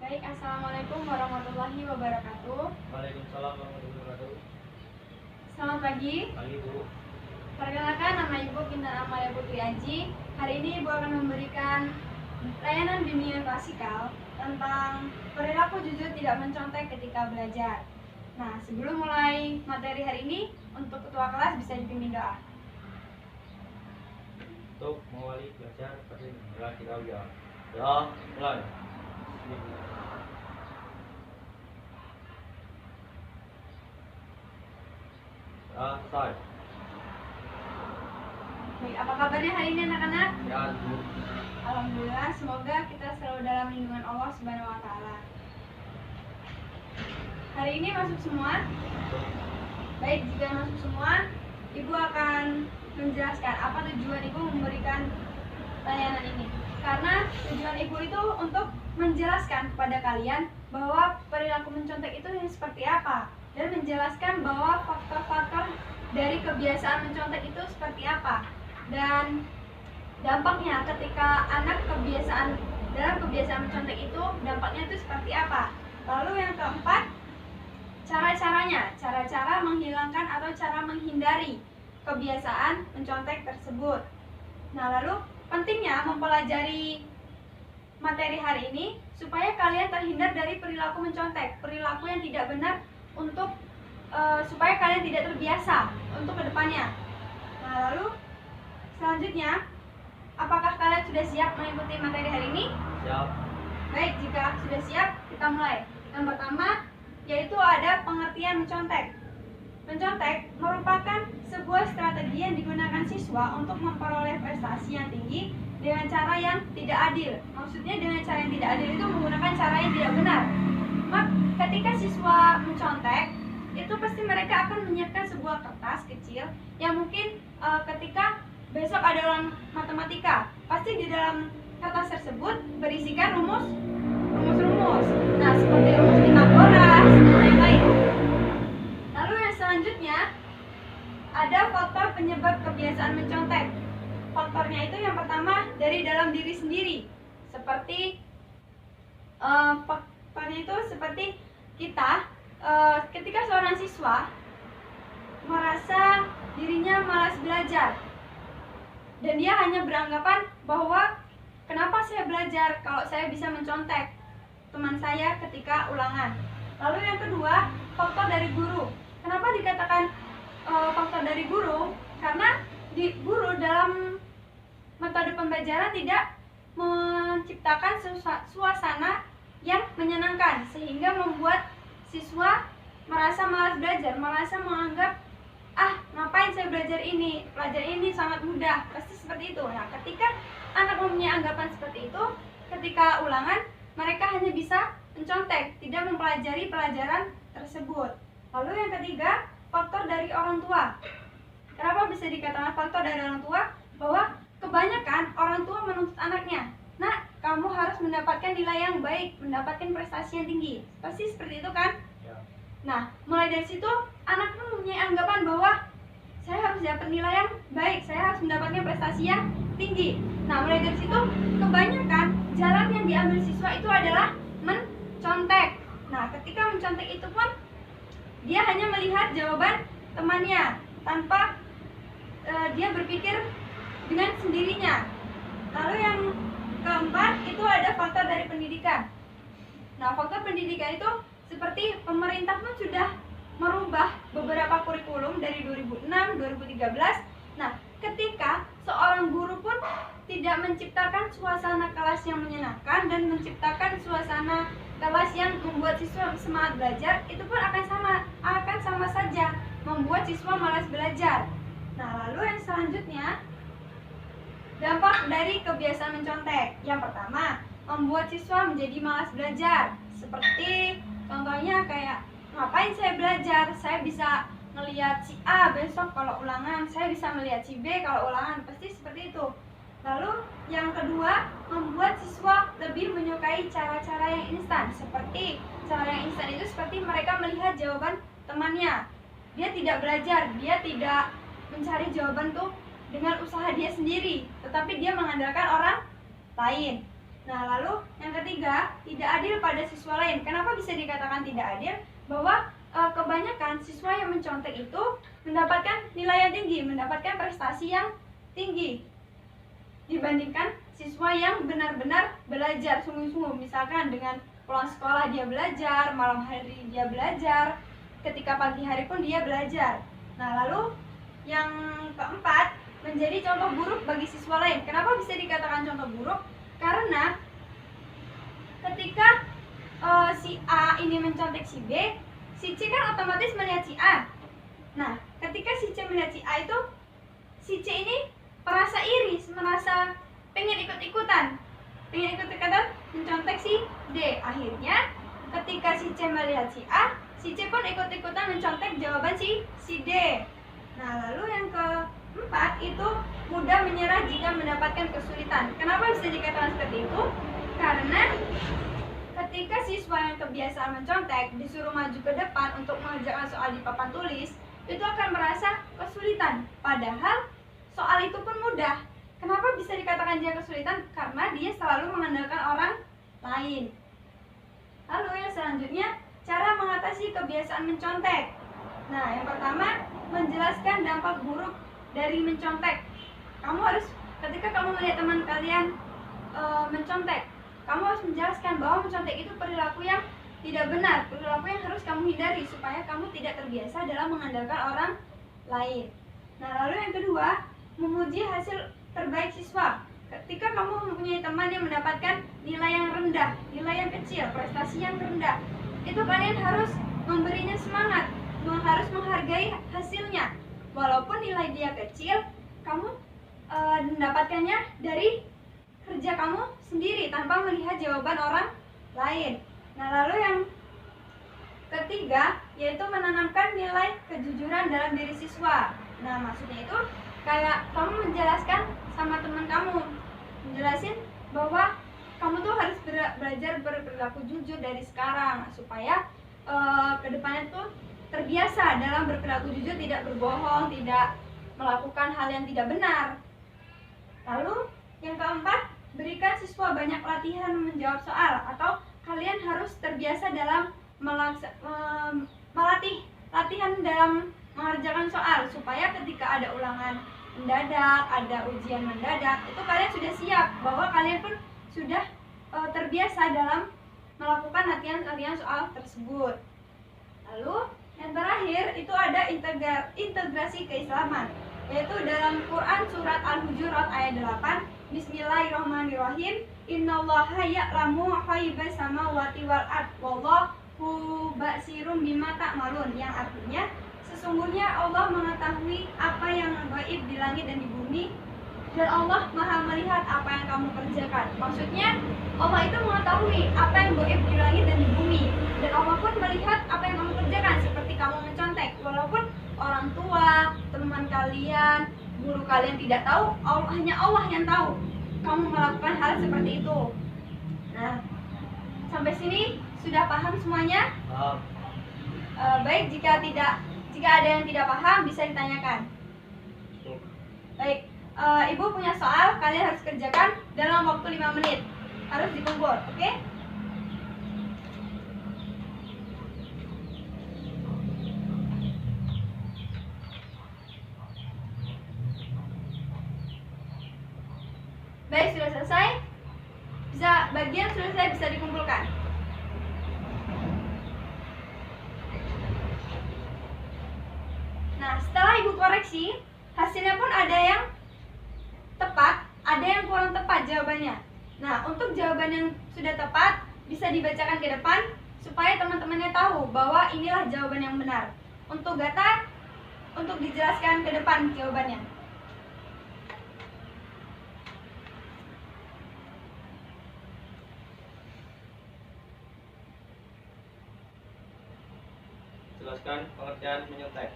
Baik, Assalamualaikum warahmatullahi wabarakatuh. Waalaikumsalam warahmatullahi wabarakatuh. Selamat pagi. Pagi Bu. Perkenalkan, nama Ibu Kintan Amalia Putri Aji. Hari ini Ibu akan memberikan layanan bimbingan klasikal tentang perilaku jujur tidak mencontek ketika belajar. Nah, sebelum mulai materi hari ini, untuk ketua kelas bisa dipimpin doa. Untuk mengawali belajar pada negara kita ya mulai. Selesai. Baik, apa kabarnya hari ini anak-anak? Ya Bu. Alhamdulillah, semoga kita selalu dalam lindungan Allah Subhanahu wa Ta'ala. Hari ini masuk semua? Baik, jika masuk semua, Ibu akan menjelaskan apa tujuan Ibu memberikan layanan ini. Karena tujuan Ibu itu untuk menjelaskan kepada kalian bahwa perilaku mencontek itu yang seperti apa, dan menjelaskan bahwa faktor-faktor dari kebiasaan mencontek itu seperti apa, dan dampaknya ketika anak dalam kebiasaan mencontek itu dampaknya itu seperti apa. Lalu yang keempat, cara-cara menghilangkan atau cara menghindari kebiasaan mencontek tersebut. Nah, lalu pentingnya mempelajari materi hari ini supaya kalian terhindar dari perilaku mencontek, perilaku yang tidak benar, untuk supaya kalian tidak terbiasa untuk kedepannya. Nah, lalu selanjutnya, apakah kalian sudah siap mengikuti materi hari ini? Siap. Baik, jika sudah siap, kita mulai. Yang pertama, yaitu ada pengertian mencontek. Mencontek merupakan sebuah strategi yang digunakan siswa untuk memperoleh prestasi yang tinggi dengan cara yang tidak adil. Maksudnya dengan cara yang tidak adil itu menggunakan cara yang tidak benar. Ketika siswa mencontek, itu pasti mereka akan menyiapkan sebuah kertas kecil yang mungkin ketika besok ada ulang matematika, pasti di dalam kertas tersebut berisikan rumus-rumus. Nah, seperti rumus Pitagoras dan lain-lain. Lalu yang selanjutnya, ada faktor penyebab kebiasaan mencontek. Faktornya itu yang pertama dari dalam diri sendiri. Seperti faktornya itu seperti kita ketika seorang siswa merasa dirinya malas belajar, dan dia hanya beranggapan bahwa kenapa saya belajar kalau saya bisa mencontek teman saya ketika ulangan. Lalu yang kedua, faktor dari guru. Kenapa dikatakan faktor dari guru? Karena guru dalam metode pembelajaran tidak menciptakan suasana yang menyenangkan, sehingga membuat siswa merasa malas belajar, merasa menganggap ngapain saya belajar ini, pelajaran ini sangat mudah, pasti seperti itu. Nah, ketika anak mempunyai anggapan seperti itu, ketika ulangan mereka hanya bisa mencontek, tidak mempelajari pelajaran tersebut. Lalu yang ketiga, faktor dari orang tua. Kenapa bisa dikatakan faktor dari orang tua? Bahwa kebanyakan orang tua menuntut anaknya, "Nak, kamu harus mendapatkan nilai yang baik, mendapatkan prestasi yang tinggi." Pasti seperti itu kan? Ya. Nah, mulai dari situ anak pun mempunyai anggapan bahwa saya harus dapat nilai yang baik, saya harus mendapatkan prestasi yang tinggi. Nah, mulai dari situ kebanyakan jalan yang diambil siswa itu adalah mencontek. Nah, ketika mencontek itu pun dia hanya melihat jawaban temannya tanpa dia berpikir dengan sendirinya. Lalu yang keempat itu ada faktor dari pendidikan. Nah, faktor pendidikan itu seperti pemerintah pun sudah merubah beberapa kurikulum dari 2006, 2013. Nah, ketika seorang guru pun tidak menciptakan suasana kelas yang menyenangkan dan menciptakan suasana kelas yang membuat siswa semangat belajar, itu pun akan sama saja membuat siswa malas belajar. Nah, lalu yang selanjutnya, dampak dari kebiasaan mencontek. Yang pertama, membuat siswa menjadi malas belajar. Seperti contohnya kayak, ngapain saya belajar? Saya bisa melihat si A besok kalau ulangan, saya bisa melihat si B kalau ulangan, pasti seperti itu. Lalu yang kedua, membuat siswa lebih menyukai cara-cara yang instan. Seperti cara yang instan itu seperti mereka melihat jawaban temannya. Dia tidak belajar, dia tidak mencari jawaban tuh dengan usaha dia sendiri, tetapi dia mengandalkan orang lain. Nah, lalu yang ketiga, tidak adil pada siswa lain. Kenapa bisa dikatakan tidak adil? Bahwa kebanyakan siswa yang mencontek itu mendapatkan nilai yang tinggi, mendapatkan prestasi yang tinggi dibandingkan siswa yang benar-benar belajar sungguh-sungguh. Misalkan dengan pulang sekolah dia belajar, malam hari dia belajar, ketika pagi hari pun dia belajar. Nah, lalu yang keempat, menjadi contoh buruk bagi siswa lain. Kenapa bisa dikatakan contoh buruk? Karena ketika si A ini mencontek si B, si C kan otomatis melihat si A. Nah, ketika si C melihat si A itu, si C ini merasa iri, merasa pengen ikut-ikutan mencontek si D. Akhirnya ketika si C melihat si A, si C pun ikut-ikutan mencontek jawaban si D. Nah, lalu yang keempat itu mudah menyerah jika mendapatkan kesulitan. Kenapa bisa dikatakan seperti itu? Karena ketika siswa yang kebiasaan mencontek disuruh maju ke depan untuk mengerjakan soal di papan tulis, itu akan merasa kesulitan. Padahal soal itu pun mudah. Kenapa bisa dikatakan dia kesulitan? Karena dia selalu mengandalkan orang lain. Lalu yang selanjutnya, cara mengatasi kebiasaan mencontek. Nah, yang pertama, menjelaskan dampak buruk dari mencontek. Kamu harus, ketika kamu melihat teman kalian mencontek, kamu harus menjelaskan bahwa mencontek itu perilaku yang tidak benar, perilaku yang harus kamu hindari supaya kamu tidak terbiasa dalam mengandalkan orang lain. Nah, lalu yang kedua, memuji hasil terbaik siswa. Ketika kamu mempunyai teman yang mendapatkan nilai yang rendah, nilai yang kecil, prestasi yang rendah, itu kalian harus memberinya semangat, harus menghargai hasilnya. Walaupun nilai dia kecil, kamu mendapatkannya dari kerja kamu sendiri tanpa melihat jawaban orang lain. Nah, lalu yang ketiga yaitu menanamkan nilai kejujuran dalam diri siswa. Nah, maksudnya itu kayak kamu menjelaskan sama teman kamu, menjelasin bahwa kamu tuh harus belajar berperilaku jujur dari sekarang supaya kedepannya tuh terbiasa dalam berperilaku jujur, tidak berbohong, tidak melakukan hal yang tidak benar. Lalu yang keempat, berikan siswa banyak latihan menjawab soal, atau kalian harus terbiasa dalam melatih latihan dalam mengerjakan soal supaya ketika ada ulangan mendadak, ada ujian mendadak, itu kalian sudah siap bahwa kalian pun sudah terbiasa dalam melakukan latihan soal tersebut. Lalu yang terakhir itu ada integrasi keislaman, yaitu dalam Quran surat Al-Hujurat ayat 8, Bismillahirrahmanirrahim, Innallaha ya'lamu ghaibas samawati wal ard wallahu basirum bima ta'malun, yang artinya sesungguhnya Allah mengetahui apa yang gaib di langit dan di bumi, dan Allah Maha melihat apa yang kamu kerjakan. Maksudnya Allah itu mengetahui apa yang gaib di langit dan di bumi, dan Allah pun melihat apa yang kamu kerjakan. Seperti kamu mencontek, walaupun orang tua, teman kalian, guru kalian tidak tahu, hanya Allah yang tahu kamu melakukan hal seperti itu. Nah, sampai sini sudah paham semuanya? Paham. Baik, jika ada yang tidak paham bisa ditanyakan. Baik, Ibu punya soal, kalian harus kerjakan dalam waktu 5 menit. Harus dikumpul, oke? Baik, sudah selesai? Bagian sudah selesai, bisa dikumpulkan. Nah, setelah Ibu koreksi, hasilnya pun ada yang tepat, ada yang kurang tepat jawabannya. Nah, untuk jawaban yang sudah tepat bisa dibacakan ke depan supaya teman-temannya tahu bahwa inilah jawaban yang benar. Untuk Gata, untuk dijelaskan ke depan jawabannya. Jelaskan pengertian menyontek.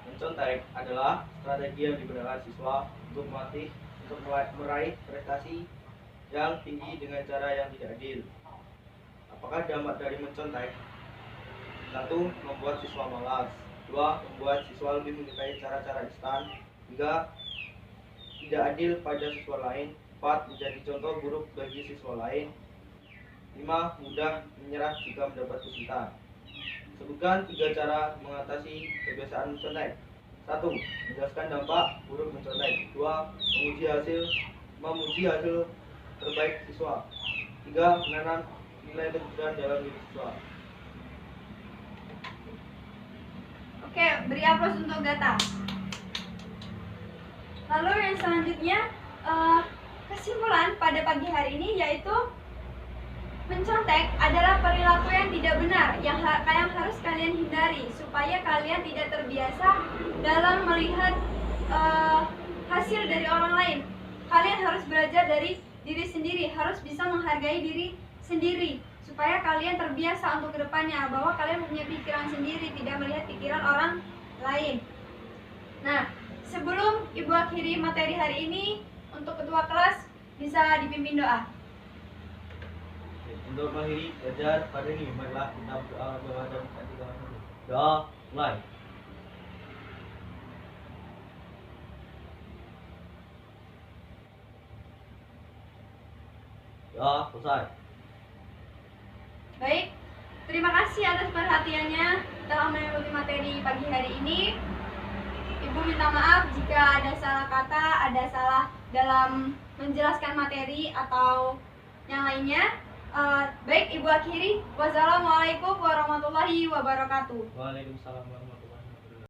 Mencontek adalah strategi yang digunakan siswa untuk meraih prestasi yang tinggi dengan cara yang tidak adil. Apakah dampak dari mencontek? 1. Membuat siswa malas. 2. Membuat siswa lebih menyukai cara-cara instan. 3. Tidak adil pada siswa lain. 4. Menjadi contoh buruk bagi siswa lain. 5. Mudah menyerah jika mendapat kesulitan. Sebutkan 3 cara mengatasi kebiasaan mencontek. 1. Menjelaskan dampak buruk mencontek. 2. Memuji hasil terbaik siswa. 3. Menanam nilai kejujuran dalam diri siswa. Oke, beri aplaus untuk Gata. Lalu yang selanjutnya, kesimpulan pada pagi hari ini yaitu mencontek adalah perilaku yang tidak benar yang harus kalian hindari supaya kalian tidak terbiasa dalam melihat hasil dari orang lain. Kalian harus belajar dari diri sendiri, harus bisa menghargai diri sendiri supaya kalian terbiasa untuk kedepannya bahwa kalian punya pikiran sendiri, tidak melihat pikiran orang lain. Nah, sebelum Ibu akhiri materi hari ini, untuk ketua kelas bisa dipimpin doa. Untuk mengakhiri belajar pada ini, marilah kita berdoa dan kita doa mulai. Doa selesai. Baik, terima kasih atas perhatiannya telah mengikuti materi pagi hari ini. Ibu minta maaf jika ada salah kata, ada salah dalam menjelaskan materi atau yang lainnya. Baik, Ibu akhiri. Wassalamualaikum warahmatullahi wabarakatuh. Waalaikumsalam.